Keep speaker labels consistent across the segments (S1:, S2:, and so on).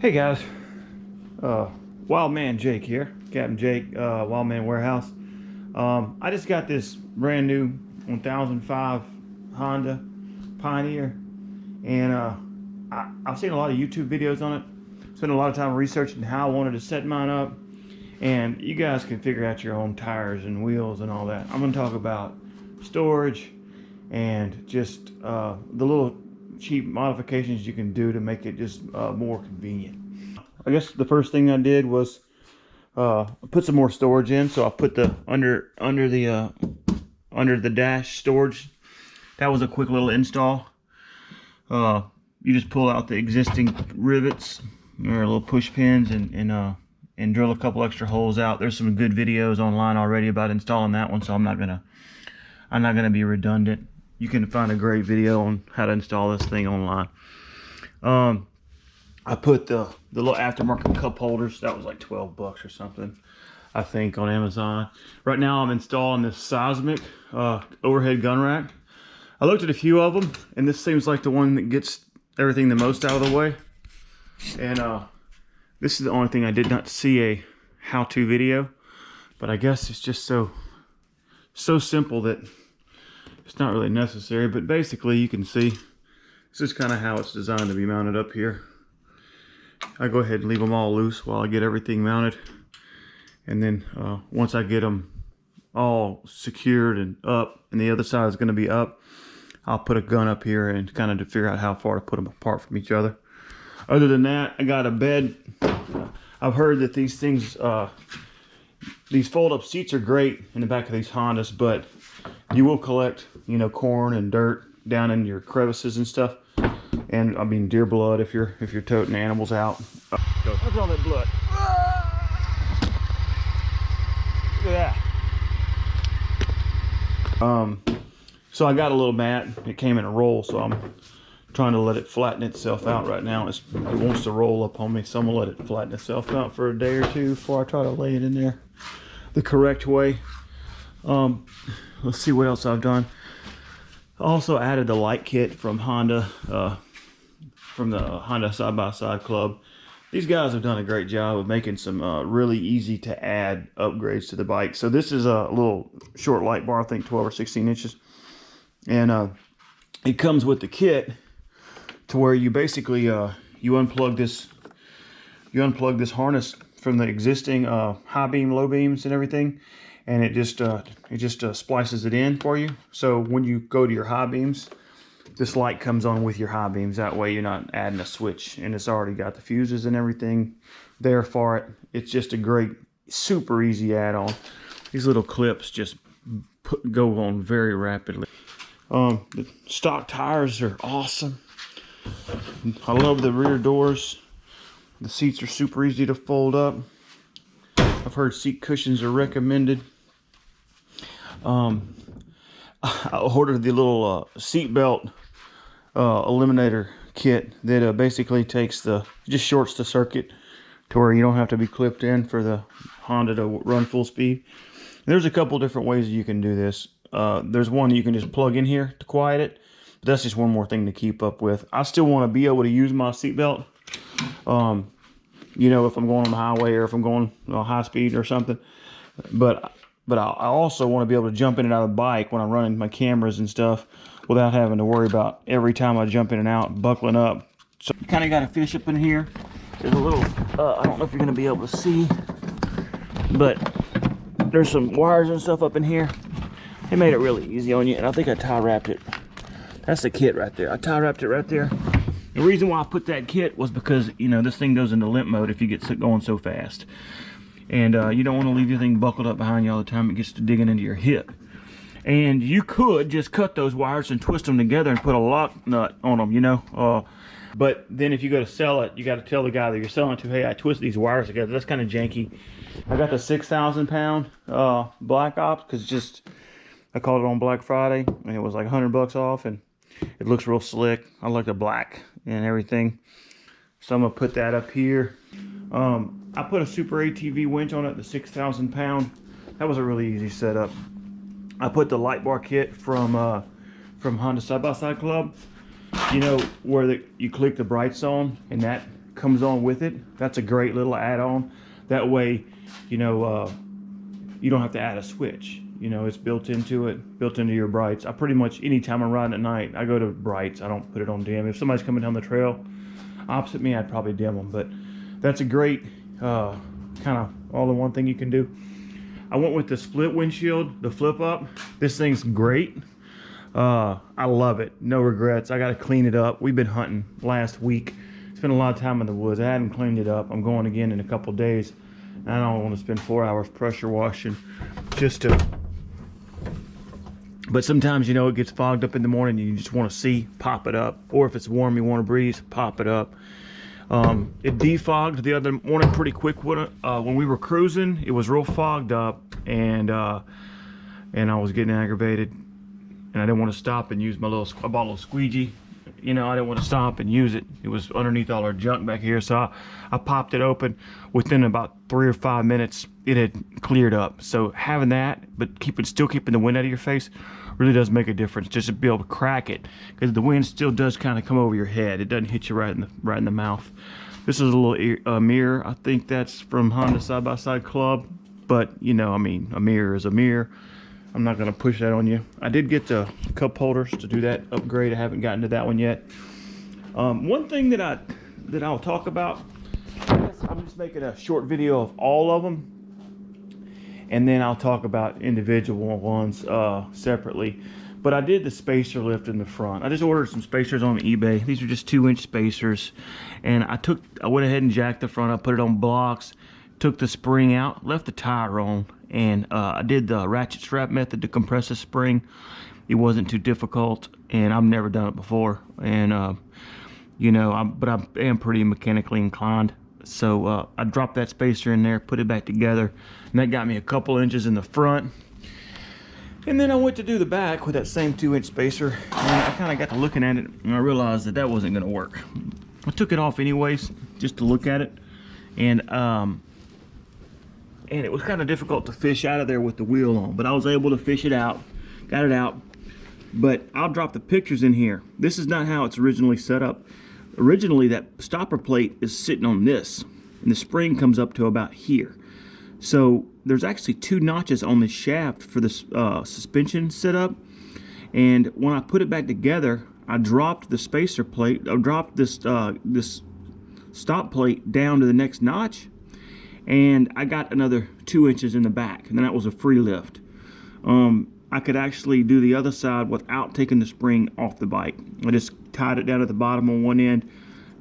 S1: Hey guys, Wild Man Jake here, Captain Jake, Wild Man Warehouse. I just got this brand new 1005 Honda Pioneer, and I've seen a lot of YouTube videos on it. Spent a lot of time researching how I wanted to set mine up, and you guys can figure out your own tires and wheels and all that. I'm going to talk about storage and just the little cheap modifications you can do to make it just more convenient. I guess the first thing I did was put some more storage in. So I put the under the dash storage. That was a quick little install. You just pull out the existing rivets or little push pins and drill a couple extra holes out. There's some good videos online already about installing that one, so I'm not gonna be redundant. You can find a great video on how to install this thing online. I put the little aftermarket cup holders. That was like 12 bucks or something, I think, on Amazon. Right now I'm installing this seismic overhead gun rack. I looked at a few of them, and this seems like the one that gets everything the most out of the way. And this is the only thing I did not see a how-to video, but I guess it's just so simple that it's not really necessary. But basically, you can see this is kind of how it's designed to be mounted up here. I go ahead and leave them all loose while I get everything mounted, and then once I get them all secured and up, and the other side is going to be up, I'll put a gun up here and kind of to figure out how far to put them apart from each other. Other than that, I got a bed. I've heard that these things, these fold-up seats are great in the back of these Hondas, but you will collect, you know, corn and dirt down in your crevices and stuff. And I mean deer blood if you're toting animals out. Look at all that blood. Look at that. So I got a little mat. It came in a roll, so I'm trying to let it flatten itself out right now. It wants to roll up on me, so I'm gonna let it flatten itself out for a day or two before I try to lay it in there the correct way. Let's see what else I've done. I also added the light kit from Honda, from the Honda Side-by-Side Club. These guys have done a great job of making some really easy to add upgrades to the bike. So this is a little short light bar, I think 12 or 16 inches. And it comes with the kit to where you basically, you unplug this harness from the existing high beam, low beams and everything. And it just splices it in for you. So when you go to your high beams, this light comes on with your high beams. That way you're not adding a switch, and it's already got the fuses and everything there for it. It's just a great, super easy add-on. These little clips just go on very rapidly. The stock tires are awesome. I love the rear doors. The seats are super easy to fold up. I've heard seat cushions are recommended. I ordered the little Seatbelt eliminator kit that basically just shorts the circuit to where you don't have to be clipped in for the Honda to run full speed. And there's a couple different ways you can do this. There's one you can just plug in here to quiet it, but that's just one more thing to keep up with. I still want to be able to use my seatbelt, you know, if I'm going on the highway or if I'm going high speed or something. But I also want to be able to jump in and out of the bike when I'm running my cameras and stuff without having to worry about every time I jump in and out buckling up. So you kind of got to fish up in here. There's a little, I don't know if you're going to be able to see, but there's some wires and stuff up in here. They made it really easy on you, and I think I tie wrapped it. That's the kit right there. I tie wrapped it right there. The reason why I put that kit was because, you know, this thing goes into limp mode if you get going so fast. And you don't want to leave your thing buckled up behind you all the time. It gets to digging into your hip. And you could just cut those wires and twist them together and put a lock nut on them, you know. But then if you go to sell it, you got to tell the guy that you're selling to, hey, I twist these wires together. That's kind of janky. I got the 6,000 pound Black Ops because I called it on Black Friday, and it was like 100 bucks off, and it looks real slick. I like the black and everything. So I'm going to put that up here. I put a Super ATV winch on it, the 6,000 pound. That was a really easy setup. I put the light bar kit from Honda Side-by-Side Club. You know where you click the brights on, and that comes on with it. That's a great little add-on. That way, you know, you don't have to add a switch. You know, it's built into it, built into your brights. I pretty much, anytime I'm riding at night, I go to brights. I don't put it on dim. If somebody's coming down the trail opposite me, I'd probably dim them. But that's a great kind of all-in-one thing you can do. I went with the split windshield, the flip up. This thing's great. I love it. No regrets. I got to clean it up. We've been hunting last week. Spent a lot of time in the woods. I hadn't cleaned it up. I'm going again in a couple days. I don't want to spend 4 hours pressure washing just to. But sometimes, you know, it gets fogged up in the morning and you just want to see, pop it up. Or if it's warm, you want to breeze, pop it up. It defogged the other morning pretty quick. When we were cruising, it was real fogged up, and I was getting aggravated, and I didn't want to stop and use my little, I bought a little squeegee. You know, I didn't want to stop and use it. It was underneath all our junk back here, so I popped it open. Within about 3 or 5 minutes, it had cleared up. So having that, but still keeping the wind out of your face, really does make a difference. Just to be able to crack it, because the wind still does kind of come over your head. It doesn't hit you right in the mouth. This is a little mirror. I think that's from Honda Side by Side Club, but you know, I mean, a mirror is a mirror. I'm not going to push that on you. I did get the cup holders to do that upgrade. I haven't gotten to that one yet. One thing that I'll talk about, I guess I'm just making a short video of all of them, and then I'll talk about individual ones separately. But I did the spacer lift in the front. I just ordered some spacers on eBay. These are just 2-inch spacers, and I went ahead and jacked the front. I put it on blocks, took the spring out, left the tire on, and I did the ratchet strap method to compress the spring. It wasn't too difficult, and I've never done it before. And you know, but I am pretty mechanically inclined. So I dropped that spacer in there, put it back together, and that got me a couple inches in the front. And then I went to do the back with that same 2-inch spacer, and I kind of got to looking at it, and I realized that wasn't going to work. I took it off anyways, just to look at it, and it was kind of difficult to fish out of there with the wheel on, but I was able to fish it out, got it out. But I'll drop the pictures in here. This is not how it's originally set up. Originally, that stopper plate is sitting on this, and the spring comes up to about here. So there's actually 2 notches on the shaft for this suspension setup. And when I put it back together, I dropped the spacer plate. I dropped this this stop plate down to the next notch, and I got another 2 inches in the back, and then that was a free lift. I could actually do the other side without taking the spring off the bike. I just tied it down at the bottom on one end,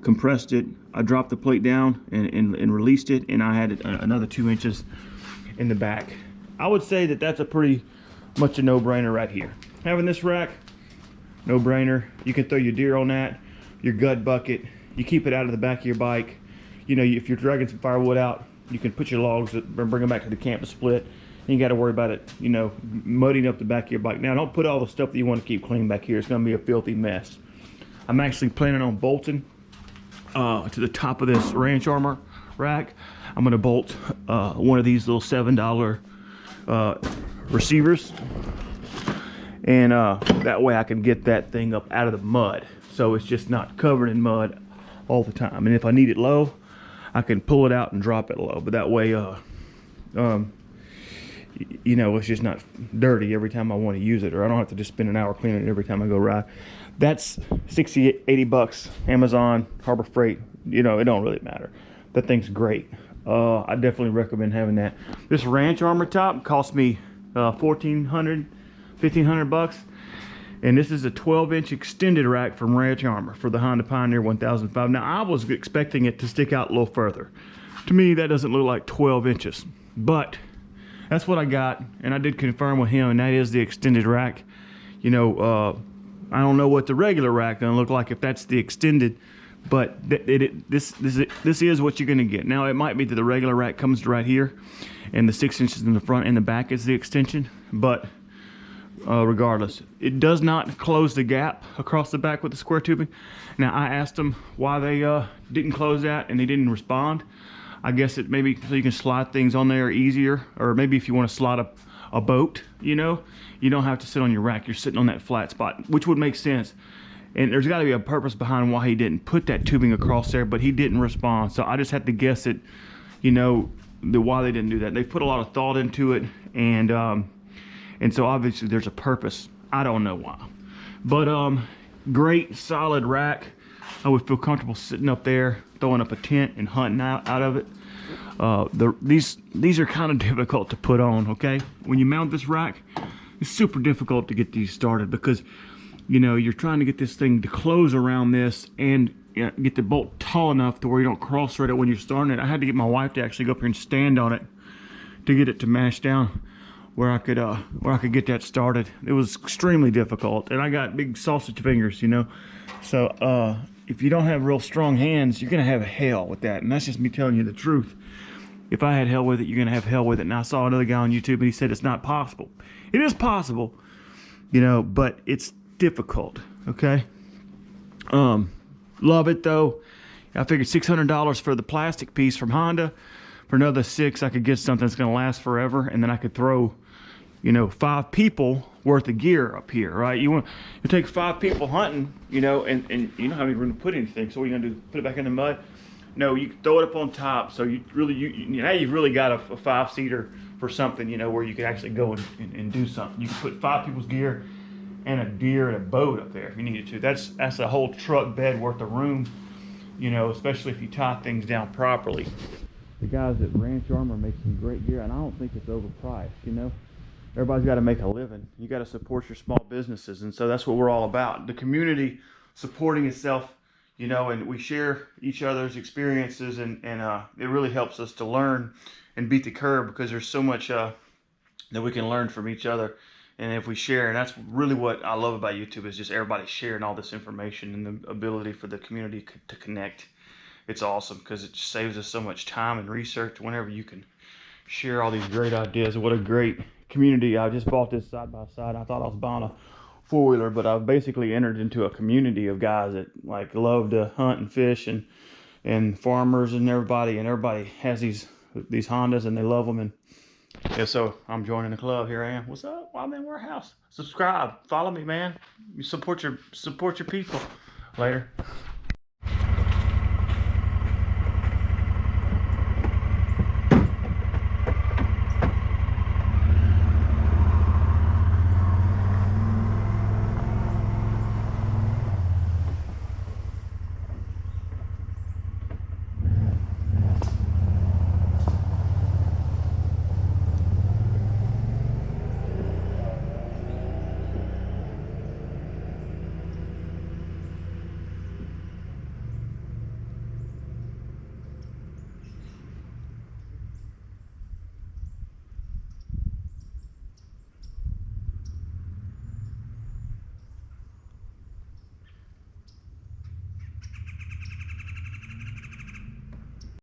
S1: compressed it, I dropped the plate down and released it, and I had another 2 inches in the back. I would say that that's a pretty much a no-brainer right here. Having this rack, no-brainer. You can throw your deer on that, your gut bucket. You keep it out of the back of your bike. You know, if you're dragging some firewood out, you can put your logs and bring them back to the camp to split. You ain't got to worry about it, you know, mudding up the back of your bike. Now, don't put all the stuff that you want to keep clean back here. It's going to be a filthy mess. I'm actually planning on bolting to the top of this ranch armor rack. I'm going to bolt one of these little $7 receivers, and that way I can get that thing up out of the mud, so it's just not covered in mud all the time. And if I need it low, I can pull it out and drop it low, but that way you know, it's just not dirty every time I want to use it, or I don't have to just spend an hour cleaning it every time I go ride. That's 60, 80 bucks, Amazon, Harbor Freight, you know, it don't really matter. That thing's great. I definitely recommend having that. This ranch armor top cost me $1,500 bucks, and this is a 12-inch extended rack from Ranch Armor for the Honda Pioneer 1005. Now, I was expecting it to stick out a little further. To me, that doesn't look like 12 inches, but that's what I got, and I did confirm with him, and that is the extended rack. You know, I don't know what the regular rack gonna look like if that's the extended, but this is what you're gonna get. Now, it might be that the regular rack comes right here, and the 6 inches in the front and the back is the extension, but regardless, it does not close the gap across the back with the square tubing. Now, I asked them why they didn't close that, and they didn't respond. I guess it maybe so you can slide things on there easier, or maybe if you want to slide a boat, you know, you don't have to sit on your rack, you're sitting on that flat spot, which would make sense. And there's got to be a purpose behind why he didn't put that tubing across there, but he didn't respond. So I just had to guess it, you know, why they didn't do that. They put a lot of thought into it, and so obviously there's a purpose. I don't know why, but great solid rack. I would feel comfortable sitting up there, throwing up a tent and hunting out of it. These are kind of difficult to put on. Okay, when you mount this rack, it's super difficult to get these started because, you know, you're trying to get this thing to close around this and get the bolt tall enough to where you don't cross thread it when you're starting it. I had to get my wife to actually go up here and stand on it to get it to mash down where I could get that started. It was extremely difficult, and I got big sausage fingers, you know. So if you don't have real strong hands, you're gonna have hell with that, and that's just me telling you the truth. If I had hell with it, you're gonna have hell with it. And I saw another guy on YouTube and he said it's not possible. It is possible, you know, but it's difficult. Okay. Love it though. I figured $600 for the plastic piece from Honda. For another $600, I could get something that's gonna last forever, and then I could throw, you know, 5 people worth of gear up here, right? You take 5 people hunting, you know, and you don't have any room to put anything. So what are you gonna do? Put it back in the mud? No, you throw it up on top. So you really, now you've really got a 5-seater for something, you know, where you could actually go and do something. You can put 5 people's gear and a deer and a boat up there if you needed to. That's a whole truck bed worth of room, you know, especially if you tie things down properly. The guys at Ranch Armor make some great gear, and I don't think it's overpriced, you know. Everybody's got to make a living. You got to support your small businesses, and so that's what we're all about. The community supporting itself, you know, and we share each other's experiences, and it really helps us to learn and beat the curve, because there's so much that we can learn from each other. And if we share, and that's really what I love about YouTube, is just everybody sharing all this information and the ability for the community to connect. It's awesome because it just saves us so much time and research whenever you can share all these great ideas. What a great community. I just bought this side by side. I thought I was buying a 4-wheeler, but I've basically entered into a community of guys that like love to hunt and fish, and farmers and everybody has these Hondas and they love them. And yeah, so I'm joining the club. Here I am. What's up? Wild Man Warehouse. Subscribe. Follow me, man. You support your people. Later.